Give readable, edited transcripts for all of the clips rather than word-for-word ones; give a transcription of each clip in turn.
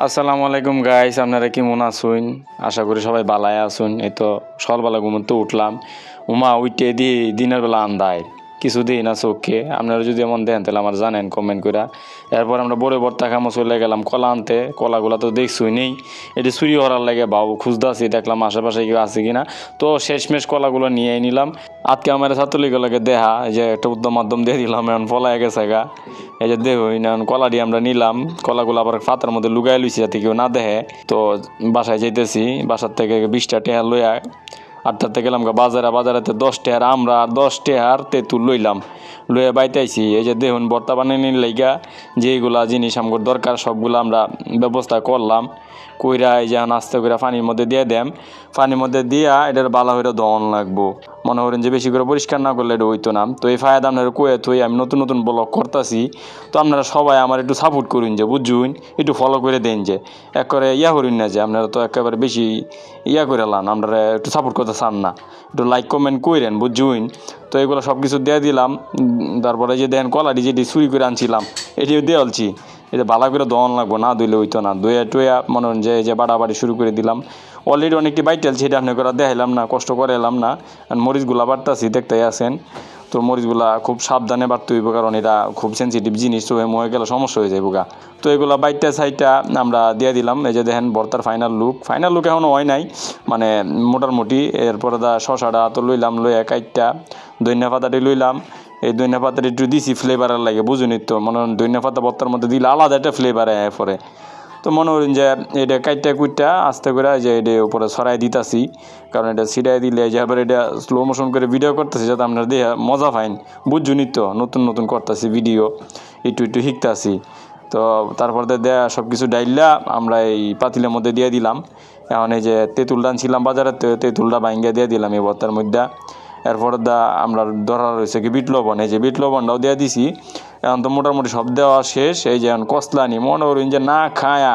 আসসালামু আলাইকুম গাইস, আপনারা কেমন আছেন? আশা করি সবাই ভালোই আছেন। এই তো সকালবেলা ঘুমোতে উঠলাম, উঠে দিয়ে দিনের বেলা আন্দায় কিছু দিই না চোখে। আপনারা যদি এমন দেন তাহলে আমার জানেন কমেন্ট করে। এরপর আমরা বড় ভর্তা খামো চলে গেলাম কলা আনতে। কলাগুলা তো দেখছই নেই, এটি চুরি করার লাগে বাবু খুঁজতেছি, দেখলাম আশেপাশে কেউ আছে কিনা। তো শেষমেশ কলাগুলো নিয়ে নিলাম। আজকে আমার ছাত্রলীগগুলোকে দেখা যে একটা উদ্যম মাধ্যম দিয়ে দিলাম, এখন পলায় গেছে গা। এই যে দেহই না কলা দিয়ে আমরা নিলাম, কলাগুলো আবার পাতার মধ্যে লুকাই লইছি যাতে কেউ না দেখে। তো বাসায় যাইতেছি, বাসার থেকে 20টা টেহা লইয়া আটটাতে গেলাম বাজারেতে 10 টেহার আমরা আর 10 টেহার তেঁতুল লইলাম, লইয়া বাইতাইছি। এই যে দেখুন ভর্তা বানানির লাইগা যেইগুলা জিনিস আমার দরকার সবগুলো আমরা ব্যবস্থা করলাম। কইরা এই যে আস্তে করে পানির মধ্যে দিয়ে দেম, পানির মধ্যে দিয়া এটার ভালো করে ধোয়ান লাগবো। মনে করেন যে বেশি করে পরিষ্কার না করলে এটা হইতো না। তো এই ফায়দা আপনারা কয়ে থই আমি নতুন নতুন ব্লগ করতেছি। তো আপনারা সবাই আমার একটু সাপোর্ট করুন, যে বুঝুন একটু ফলো করে দেন, যে এক করে করুন না, যে আপনারা তো একেবারে বেশি করে লান, আপনারা একটু সাপোর্ট করতে চান না, একটু লাইক কমেন্ট করেন বুঝুন। তো এগুলো সব কিছু দিয়ে দিলাম। তারপরে যে দেন কলাটি যেটি চুরি করে আনছিলাম এটিও দেওয়ালছি। এটা ভালো করে দহন লাগবো, না ধুইলে হইতো না। দইয়া টইয়া মনে হন যে বাড়াবাড়ি শুরু করে দিলাম। অলরেডি অনেকটি বাইটেলছি, এটা আপনার করে দেখাইলাম না, কষ্ট করে এলাম না। আর মরিচগুলা বাড়তাছি দেখতেই আছেন। তো মরিচগুলা খুব সাবধানে বাড়তে হইব, কারণ এটা খুব সেন্সিটিভ জিনিস, তো মরে গেলে সমস্যা হয়ে যাইব গা। তো এগুলা বাইটটা সাইডটা আমরা দিয়ে দিলাম। এই যে দেখেন ভর্তার ফাইনাল লুক এখনও হয় নাই, মানে মোটামুটি। এরপরে শশাটা তো লইলাম, লইয়া কাইটটা ধনিয়া পাতাটি লইলাম। এই ধনিয়া পাতাটা একটু দিছি ফ্লেভারের লাগে, বুঝুনি তো, মনে হয় ধনিয়া পাতা ভর্তার মধ্যে দিলে আলাদা একটা ফ্লেভার আয় পরে। তো মনে করেন যে এটা কাইটটা কুইটটা আস্তে করে যে এটা উপরে ছড়াই দিতাছি, কারণ এটা ছিটাই দিলে যে আবার এটা স্লো মোশন করে ভিডিও করতেছি যাতে আপনারা দেখে মজা পাইন, বুঝুনি তো। নতুন করতেছি ভিডিও, একটু শিখতেছি। তো তারপর দেয়া সব কিছু ডাইলা আমরা এই পাতিলের মধ্যে দিয়ে দিলাম। এখন এই যে তেঁতুলটা আনছিলাম বাজারে, তেঁতুলটা ভাঙ্গিয়া দিয়ে দিলাম এই ভর্তার মধ্যে। এরপরে আমরা ধরা রয়েছে কি বিট লবণ, এই যে বিট লবণটাও দিয়ে দিছি। এখন তো মোটামুটি সব দেওয়া শেষ। এই যে এখন কসলানি মনে করেন যে না খায়া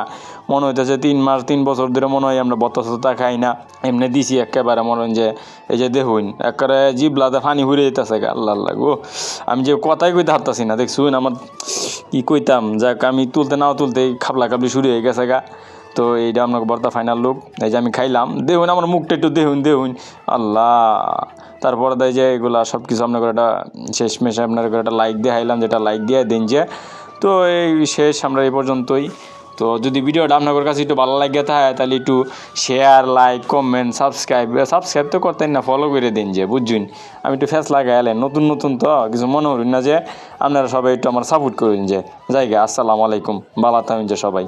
মনে হইতেছে 3 বছর ধরে মনে হয় আমরা ভর্তা খাই না, এমনি দিছি একেবারে। মনে হয় যে এই যে দেখুন একেবারে জিবলাতে পানি ঘুরে যেতেছে, আল্লাহ গো। আমি যে কথাই কইতে হারতাছি না, দেখছুন আমার কি কইতাম, যাক আমি তুলতে খাবলা খাবলি শুরু হয়ে গেছে গা। তো এইটা আপনাকে ভর্তা ফাইনাল লুক। এই যে আমি খাইলাম, দেখুন আমার মুখটা একটু দেখুন আল্লাহ। তারপরে দেয় যে এগুলা সব কিছু আপনার একটা শেষমেশে আপনার একটা লাইক দিয়ে হাইলাম, যেটা লাইক দিয়ে দিন যে। তো এই শেষ আমরা এই পর্যন্তই। তো যদি ভিডিওটা আপনাদের কাছে একটু ভালো লাগে থাকে তাহলে একটু শেয়ার, লাইক, কমেন্ট, সাবস্ক্রাইব তো করতেন না, ফলো করে দিন, যে বুঝুন। আমি একটু ফেস লাগাইলেন নতুন তো কিছু মনে করুন না, যে আপনারা সবাই একটু আমার সাপোর্ট করুন, যে জায়গা। আসসালামু আলাইকুম, ভালো থাকুন যে সবাই।